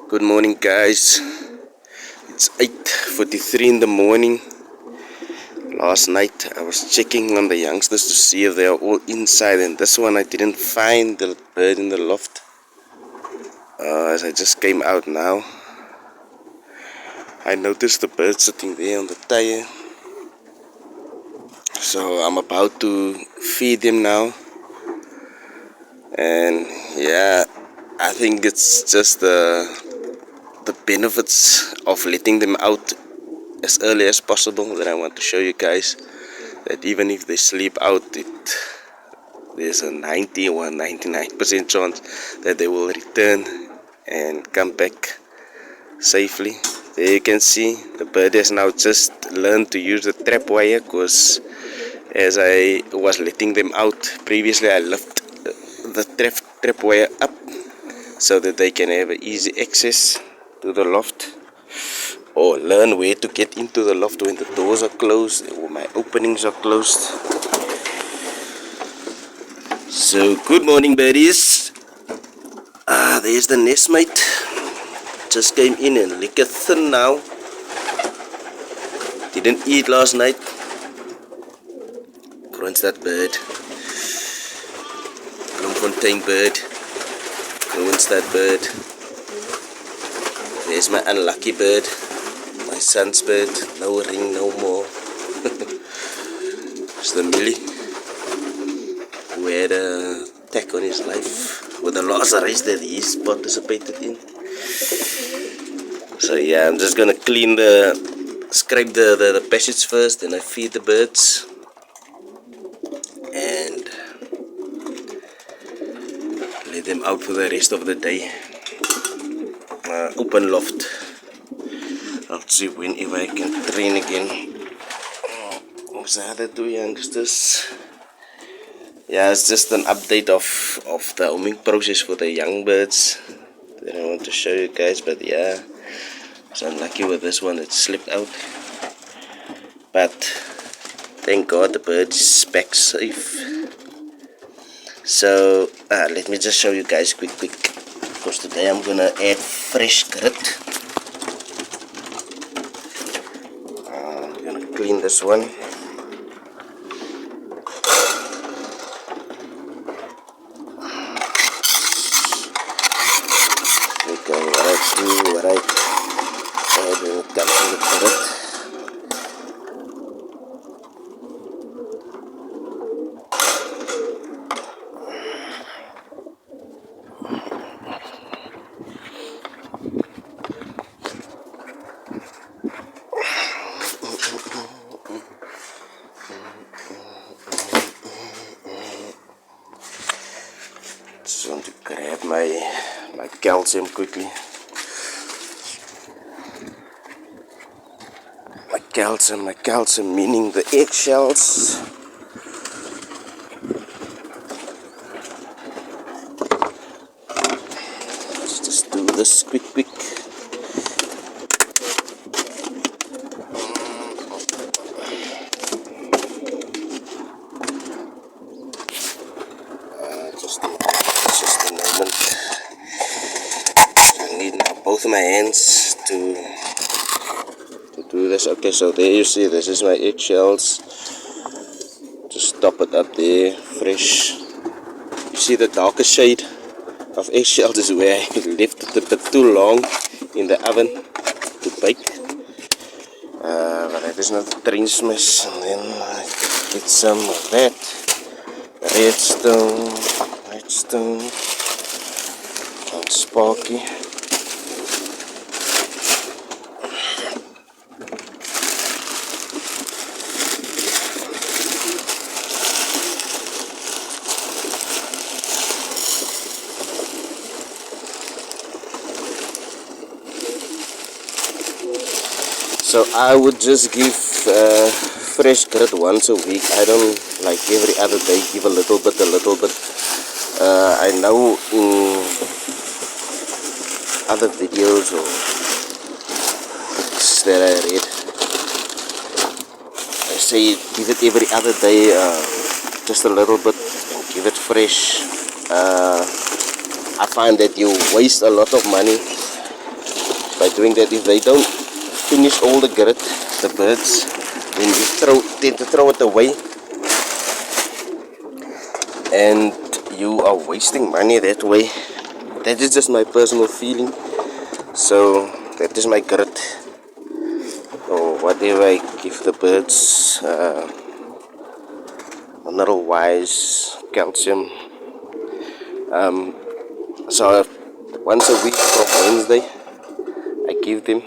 Good morning, guys. It's 8:43 in the morning. Last night I was checking on the youngsters to see if they are all inside, and this one I didn't find the bird in the loft as I just came out now. I noticed the bird sitting there on the tire, so I'm about to feed him now. And yeah, I think it's just the benefits of letting them out as early as possible that I want to show you guys. That even if they sleep out, there's a 90 or 99% chance that they will return and come back safely. There you can see the bird has now just learned to use the trap wire, because as I was letting them out previously, I left the trap wire up so that they can have easy access to the loft, or learn where to get into the loft when the doors are closed or my openings are closed. So good morning, birdies. There's the nest mate. Just came in and lick it thin now. Didn't eat last night. Kronstadt bird. Bloemfontein bird. Kronstadt bird. There's my unlucky bird. My son's bird. No ring, no more. It's the Millie, who had a attack on his life with the last race that he's participated in. So yeah, I'm just gonna scrape the passage first, and I feed the birds and let them out for the rest of the day. Open loft. I'll see whenever I can train again. What's the other two youngsters? Yeah, it's just an update of the homing process for the young birds that I want to show you guys. But yeah, I was unlucky with this one, it slipped out. But thank God the bird is back safe. So let me just show you guys quick, because today I'm gonna add fresh grit. I'm gonna clean this one. What I add when it comes to the grit. Just want to grab my calcium quickly. My calcium meaning the eggshells. Let's just do this quick. Just a moment. I need now both of my hands to do this. Okay, so there you see, this is my eggshells. Just top it up there, fresh. You see the darker shade of eggshells is where I left it a bit too long in the oven to bake. But I just not trench mesh, and then I get some of that redstone, and sparky. So I would just give fresh grit once a week. I don't like every other day give a little bit. I know in other videos or books that I read, I say give it every other day, just a little bit, and give it fresh. I find that you waste a lot of money by doing that, if they don't finish all the grit, the birds, then you tend to throw it away, and you are wasting money that way. That is just my personal feeling. So that is my grit, or whatever I give the birds, mineral wise, calcium. So once a week from Wednesday I give them.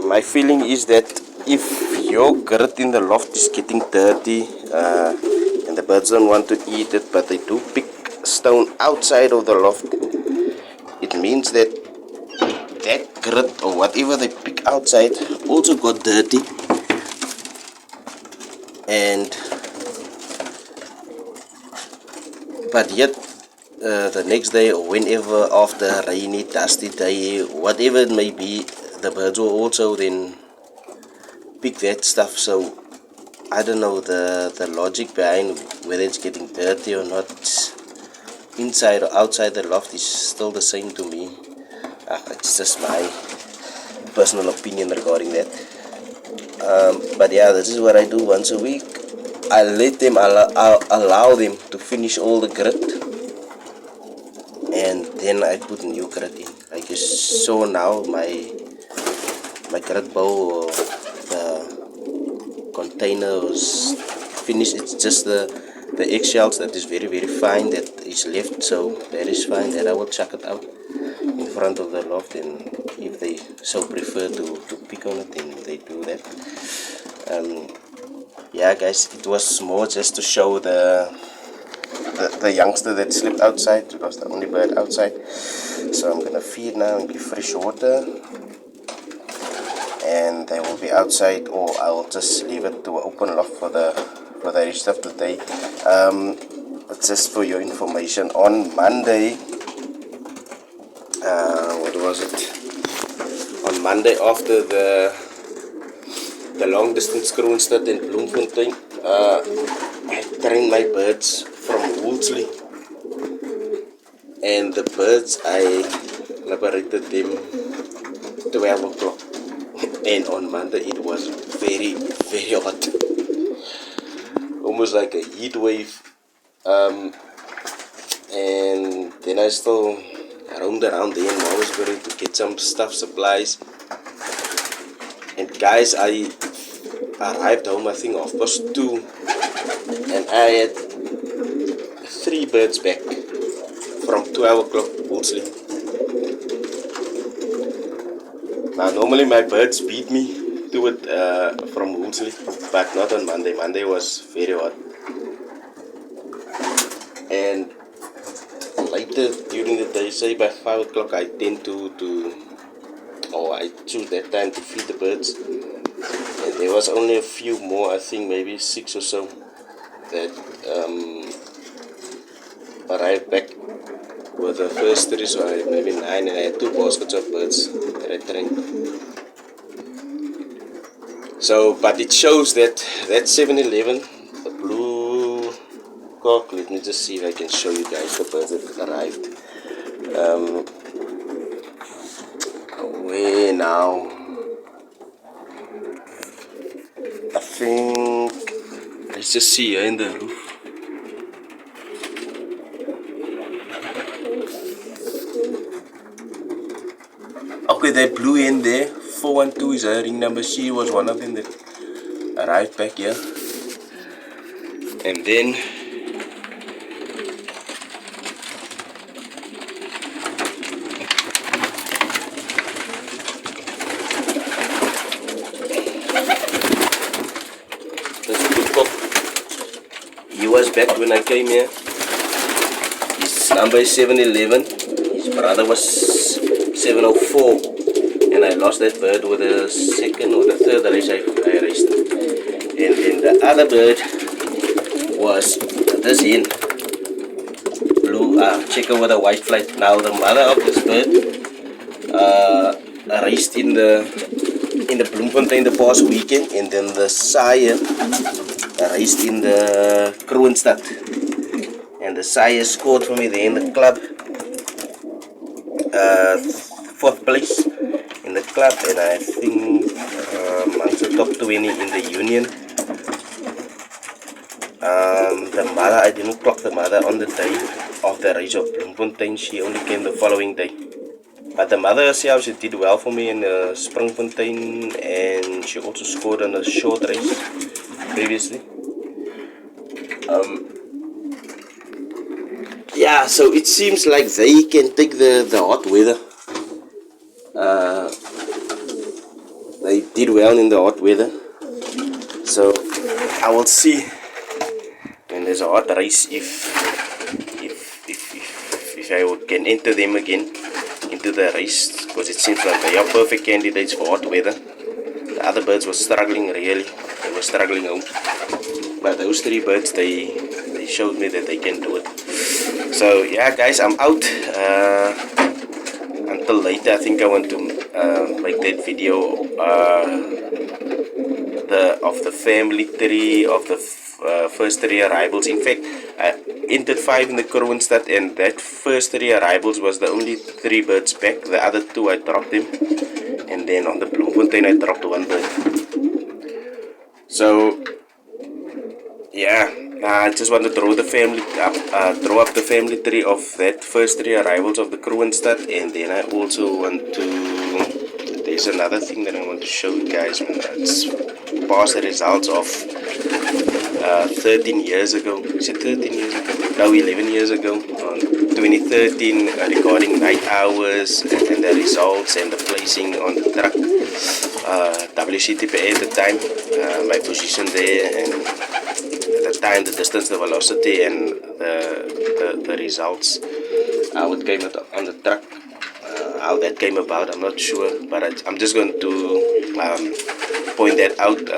My feeling is that if your grit in the loft is getting dirty, and the birds don't want to eat it, but they do pick stone outside of the loft, it means that that grit or whatever they pick outside also got dirty, and but yet the next day or whenever, after a rainy, dusty day, whatever it may be, the birds will also then pick that stuff. So I don't know the logic behind whether it's getting dirty or not. Inside or outside the loft is still the same to me. It's just my personal opinion regarding that. But yeah, this is what I do once a week. I let them allow them to finish all the grit, and then I put new grit in. Like you saw now, my grit bowl or the container was finished. It's just the eggshells that is very fine that is left, so that is fine. That I will chuck it out in front of the loft, and if they so prefer to pick on it, then they do that. Yeah guys, it was more just to show the youngster that slept outside. It was the only bird outside, so I'm gonna feed now and give fresh water, and they will be outside, or I will just leave it to an open loft for the rest of the day. Just for your information, on Monday, what was it? On Monday, after the long distance Kroonstad and Bloemfontein, I trained my birds from Woolsley, and the birds, I liberated them 12 o'clock, and on Monday it was very hot, almost like a heat wave. And then I still roamed around there in Malmesbury to get some supplies. And guys, I arrived home, I think 2:30, and I had 3 birds back from 12 o'clock Woolsley. Now normally my birds beat me to it from Woolsley, but not on Monday. Monday was very hot. And later during the day, say by 5 o'clock, I tend I choose that time to feed the birds. And there was only a few more, I think maybe 6 or so, that arrived back with the first 3, so maybe 9, and I had 2 baskets of birds that I trained. So, but it shows that 7-Eleven, the blue cock, let me just see if I can show you guys the birds that arrived. Where now? I think, let's just see here in the roof. Okay, that blue hen there, 412 is her ring number. She was one of them that arrived back here. And then he was back when I came here. His number is 711. His brother was 704, and I lost that bird with the second or the third race I raced. And then the other bird was this hen, blue checker with a white flight. Now the mother of this bird raced in the Bloemfontein the past weekend, and then the sire raced in the Kroonstad, and the sire scored for me there in the club. 4th place in the club, and I think amongst the top 20 in the union. The mother, I didn't clock the mother on the day of the race of Bloemfontein. She only came the following day. But the mother herself, she did well for me in Springfontein, and she also scored on a short race previously. Yeah, so it seems like they can take the hot weather. They did well in the hot weather. So I will see when there's a hot race if I can enter them again into the race, because it seems like they are perfect candidates for hot weather. The other birds were struggling, really. They were struggling home. But those 3 birds, they showed me that they can do it. So yeah, guys, I'm out until later. I think I want to make that video of the family tree of the first 3 arrivals. In fact, I entered 5 in the Kroonstad, and that first 3 arrivals was the only 3 birds back. The other 2 I dropped them, and then on the Bloemfontein I dropped 1 bird. So yeah, I just want to draw the family up, draw up the family tree of that first 3 arrivals of the Kroonstad, and then I also want to. There's another thing that I want to show you guys. It's past the results of 13 years ago. Is it 13 years ago? No, 11 years ago. On 2013, regarding night hours and the results and the placing on the track. WCTPA at the time, my position there, and at the time, the distance, the velocity, and the results. How it came on the track. How that came about, I'm not sure, but I'm just going to point that out,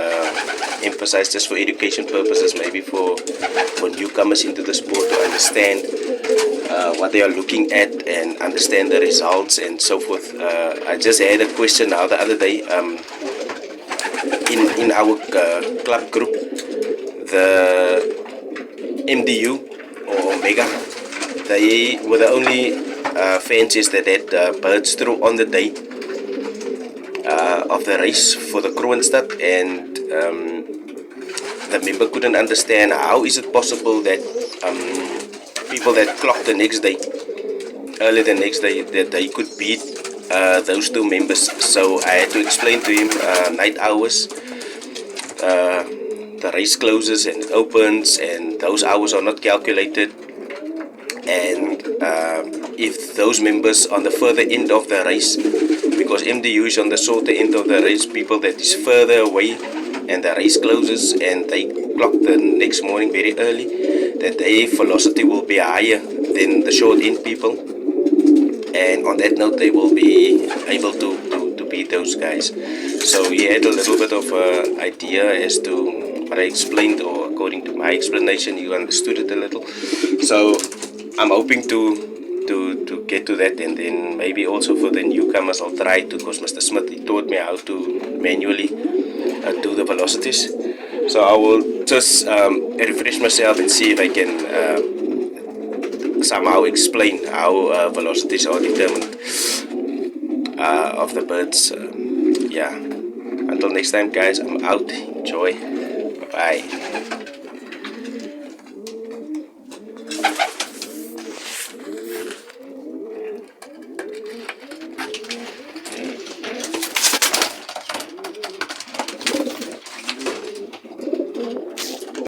emphasize just for education purposes, maybe for newcomers into the sport to understand what they are looking at and understand the results and so forth. I just had a question now the other day in our club group, the MDU or Omega, they were the only fancies that had birds through on the day of the race for the Kroonstad, and the member couldn't understand how is it possible that people that clocked the next day, early the next day, that they could beat those 2 members. So I had to explain to him night hours, the race closes and it opens, and those hours are not calculated. And if those members on the further end of the race, because MDU is on the shorter end of the race, people that is further away and the race closes and they clock the next morning very early, that their velocity will be higher than the short end people, and on that note they will be able to beat those guys. So he had a little bit of idea as to what I explained, or according to my explanation you understood it a little. So I'm hoping to get to that, and then maybe also for the newcomers I'll try to, because Mr. Smith, he taught me how to manually do the velocities. So I will just refresh myself and see if I can somehow explain how velocities are determined of the birds. Yeah. Until next time, guys, I'm out. Enjoy. Bye.